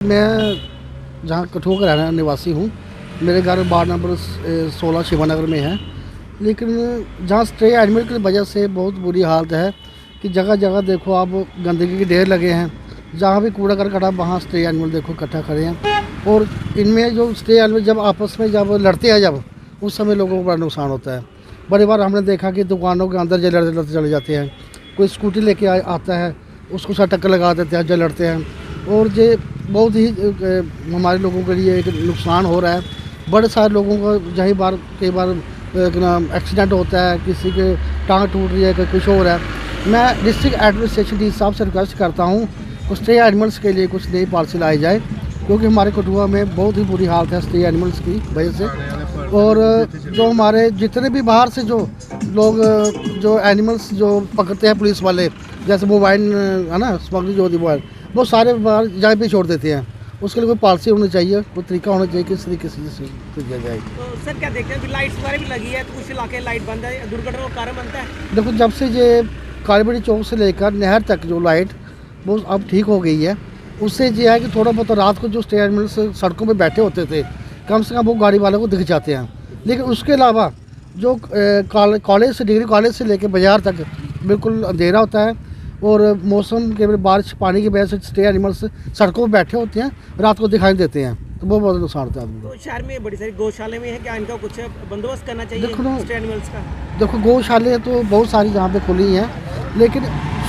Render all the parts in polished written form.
मैं जहाँ कठुआ का रहने निवासी हूँ। मेरे घर वार्ड नंबर 16 शिवानगर में है। लेकिन जहाँ स्ट्रे एनिमल की वजह से बहुत बुरी हालत है कि जगह जगह देखो आप गंदगी के ढेर लगे हैं। जहाँ भी कूड़ा करकट वहाँ स्ट्रे एनिमल देखो इकट्ठा खड़े हैं। और इनमें जो स्ट्रे एनिमल जब आपस में जब लड़ते हैं जब उस समय लोगों को बड़ा नुकसान होता है। बड़ी बार हमने देखा कि दुकानों के अंदर जो लड़ते लड़ते चले जाते हैं। कोई स्कूटी लेके आता है, उसको साथ टक्कर लगा देते हैं, जो लड़ते हैं। और ये बहुत ही हमारे लोगों के लिए एक नुकसान हो रहा है। बड़े सारे लोगों को कई बार एक्सीडेंट होता है, किसी के टांग टूट रही है, कुछ हो रहा है। मैं डिस्ट्रिक्ट एडमिनिस्ट्रेशन डी साहब से रिक्वेस्ट करता हूँ कुछ स्ट्रे एनिमल्स के लिए कुछ नई पॉलिसी लाई जाए, क्योंकि हमारे कठुआ में बहुत ही बुरी हालत है स्ट्रे एनिमल्स की वजह से। और जो हमारे जितने भी बाहर से जो लोग जो एनिमल्स जो पकड़ते हैं पुलिस वाले, जैसे मोबाइल है ना, स्मगलिंग जो होती है मोबाइल, वो सारे बाहर जहाँ पे छोड़ देते हैं। उसके लिए कोई पॉलिसी होनी चाहिए, कोई तरीका होना चाहिए किस तरीके से किया जाए। तो सर क्या देखते हैं, लाइट्स वगैरह भी लगी है तो कुछ इलाके लाइट बंद है, दुर्घटना का कारण बनता है। देखो जब से ये कालीबड़ी चौक से लेकर नहर तक जो लाइट वो अब ठीक हो गई है, उससे ये है कि थोड़ा बहुत रात को जो स्ट्रे एनिमल्स सड़कों पर बैठे होते थे, कम से कम वो गाड़ी वालों को दिख जाते हैं। लेकिन उसके अलावा जो कॉलेज से डिग्री कॉलेज से लेकर बाज़ार तक बिल्कुल अंधेरा होता है। और मौसम के बारिश पानी की वजह से स्ट्रे एनिमल्स सड़कों पर बैठे होते हैं, रात को दिखाई देते हैं, तो वो बहुत नुकसान होता है आदमी को। तो शहर में बड़ी सारी गौशाले में है, क्या इनका कुछ बंदोबस्त करना चाहिए स्ट्रे एनिमल्स का? देखो गौशाले तो बहुत सारी जहाँ पे खुली हैं, लेकिन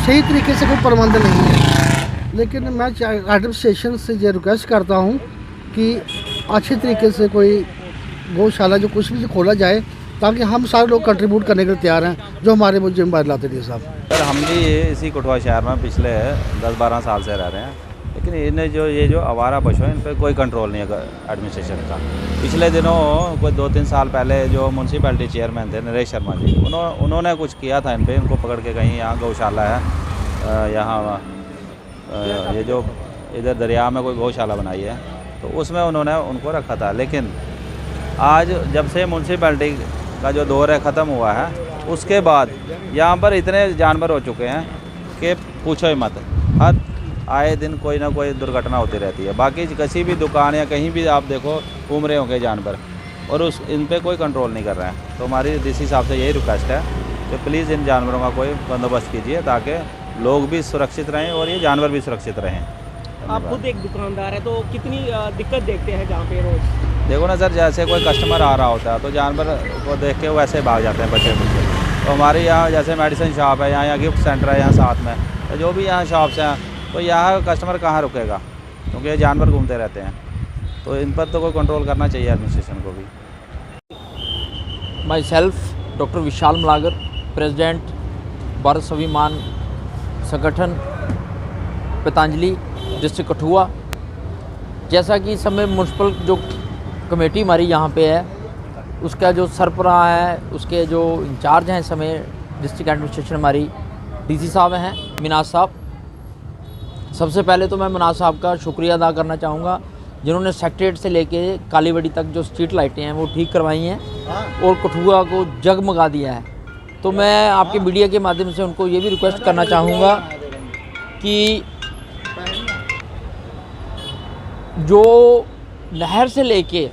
सही तरीके से कोई प्रबंध नहीं है। लेकिन मैं एडमिनिस्ट्रेशन से ये रिक्वेस्ट करता हूँ कि अच्छे तरीके से कोई गौशाला जो कुछ भी खोला जाए, ताकि हम सारे लोग कंट्रीब्यूट करने के लिए तैयार हैं, जो हमारे वो जिम्मेदारी लाते हैं साहब। सर हम भी इसी कठुआ शहर में पिछले 10-12 साल से रह रहे हैं, लेकिन इन्हें ये जो आवारा पशु हैं इन पर कोई कंट्रोल नहीं है एडमिनिस्ट्रेशन का। पिछले दिनों कोई 2-3 साल पहले जो म्यूनसिपैलिटी चेयरमैन थे नरेश शर्मा जी, उन्होंने कुछ किया था इन पर। इनको पकड़ के कहीं यहाँ गौशाला है, यहाँ ये जो इधर दरिया में कोई गौशाला बनाई है, तो उसमें उन्होंने उनको रखा था। लेकिन आज जब से म्यूनसिपैलिटी का जो दौर है ख़त्म हुआ है, उसके बाद यहाँ पर इतने जानवर हो चुके हैं कि पूछो ही मत। हर आए दिन कोई ना कोई दुर्घटना होती रहती है। बाकी किसी भी दुकान या कहीं भी आप देखो घूम रहे होंगे जानवर, और इन पे कोई कंट्रोल नहीं कर रहा है। तो हमारी डीसी साहब से यही रिक्वेस्ट है कि प्लीज़ इन जानवरों का कोई बंदोबस्त कीजिए, ताकि लोग भी सुरक्षित रहें और ये जानवर भी सुरक्षित रहें। आप खुद एक दुकानदार है, तो कितनी दिक्कत देखते हैं जहाँ पे रोज़? देखो ना सर, जैसे कोई कस्टमर आ रहा होता है तो जानवर को देख के वैसे भाग जाते हैं बच्चे बच्चे। तो हमारे यहाँ जैसे मेडिसिन शॉप है, यहाँ गिफ्ट सेंटर है यहाँ साथ में, तो जो भी यहाँ शॉप्स हैं, तो यहाँ कस्टमर कहाँ रुकेगा, क्योंकि ये जानवर घूमते रहते हैं। तो इन पर तो कोई कंट्रोल करना चाहिए एडमिनिस्ट्रेशन को भी। Myself doctor Vishal Malagar, president Bharat Swabhiman Sangathan Patanjali district Kathua. जैसा कि इस समय म्यूनसिपल जो कमेटी हमारी यहाँ पे है, उसका जो सरबराह है, उसके जो इंचार्ज हैं इस समय डिस्ट्रिक्ट एडमिनिस्ट्रेशन हमारी डीसी साहब हैं मिनाज साहब। सबसे पहले तो मैं मिनाज साहब का शुक्रिया अदा करना चाहूँगा, जिन्होंने सेक्रेटरीट से लेके कालीबड़ी तक जो स्ट्रीट लाइटें हैं वो ठीक करवाई हैं और कठुआ को जगमगा दिया है। तो मैं आपके मीडिया के माध्यम से उनको ये भी रिक्वेस्ट करना चाहूँगा कि जो नहर से लेके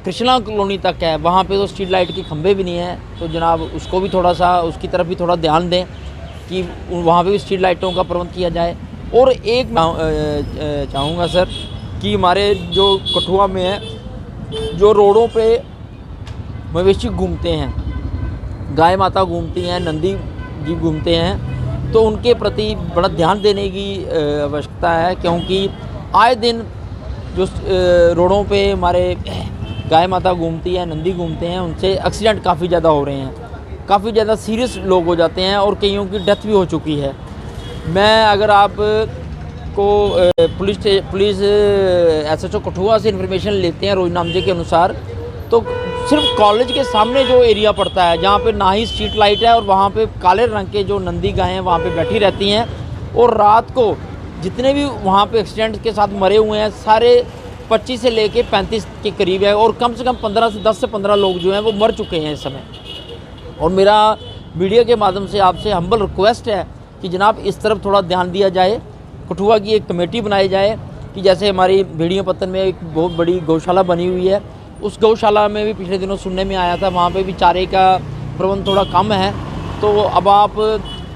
कृष्णा कॉलोनी तक है, वहाँ पे तो स्ट्रीट लाइट के खंभे भी नहीं हैं, तो जनाब उसको भी थोड़ा सा, उसकी तरफ भी थोड़ा ध्यान दें कि वहाँ पे भी स्ट्रीट लाइटों का प्रबंध किया जाए। और एक चाहूँगा सर कि हमारे जो कठुआ में है, जो रोडों पे मवेशी घूमते हैं, गाय माता घूमती हैं, नंदी जी घूमते हैं, तो उनके प्रति बड़ा ध्यान देने की आवश्यकता है, क्योंकि आए दिन जो रोडों पे हमारे गाय माता घूमती है, नंदी घूमते हैं, उनसे एक्सीडेंट काफ़ी ज़्यादा हो रहे हैं, काफ़ी ज़्यादा सीरियस लोग हो जाते हैं और कईयों की डेथ भी हो चुकी है। मैं अगर आप को पुलिस SHO कठुआ से इन्फॉर्मेशन लेते हैं रोजनामे के अनुसार, तो सिर्फ कॉलेज के सामने जो एरिया पड़ता है, जहाँ पे ना ही स्ट्रीट लाइट है, और वहाँ पे काले रंग के जो नंदी गायें वहाँ पे बैठी रहती हैं, और रात को जितने भी वहाँ पे एक्सीडेंट के साथ मरे हुए हैं सारे 25 से लेके 35 के करीब है, और कम से कम 10 से 15 लोग जो हैं वो मर चुके हैं इस समय। और मेरा मीडिया के माध्यम से आपसे हम्बल रिक्वेस्ट है कि जनाब इस तरफ थोड़ा ध्यान दिया जाए, कठुआ की एक कमेटी बनाई जाए कि जैसे हमारी भेड़िया पत्तन में एक बहुत बड़ी गौशाला बनी हुई है, उस गौशाला में भी पिछले दिनों सुनने में आया था वहाँ पे भी चारे का प्रबंध थोड़ा कम है। तो अब आप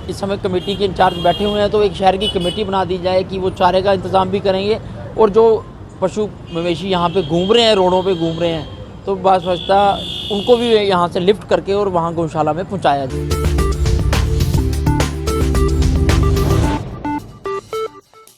इस समय कमेटी के इंचार्ज बैठे हुए हैं, तो एक शहर की कमेटी बना दी जाए कि वो चारे का इंतज़ाम भी करेंगे और जो पशु मवेशी यहाँ पे घूम रहे हैं, रोडों पे घूम रहे हैं, तो बासवस्ता उनको भी यहाँ से लिफ्ट करके और वहाँ गौशाला में पहुँचाया जाए।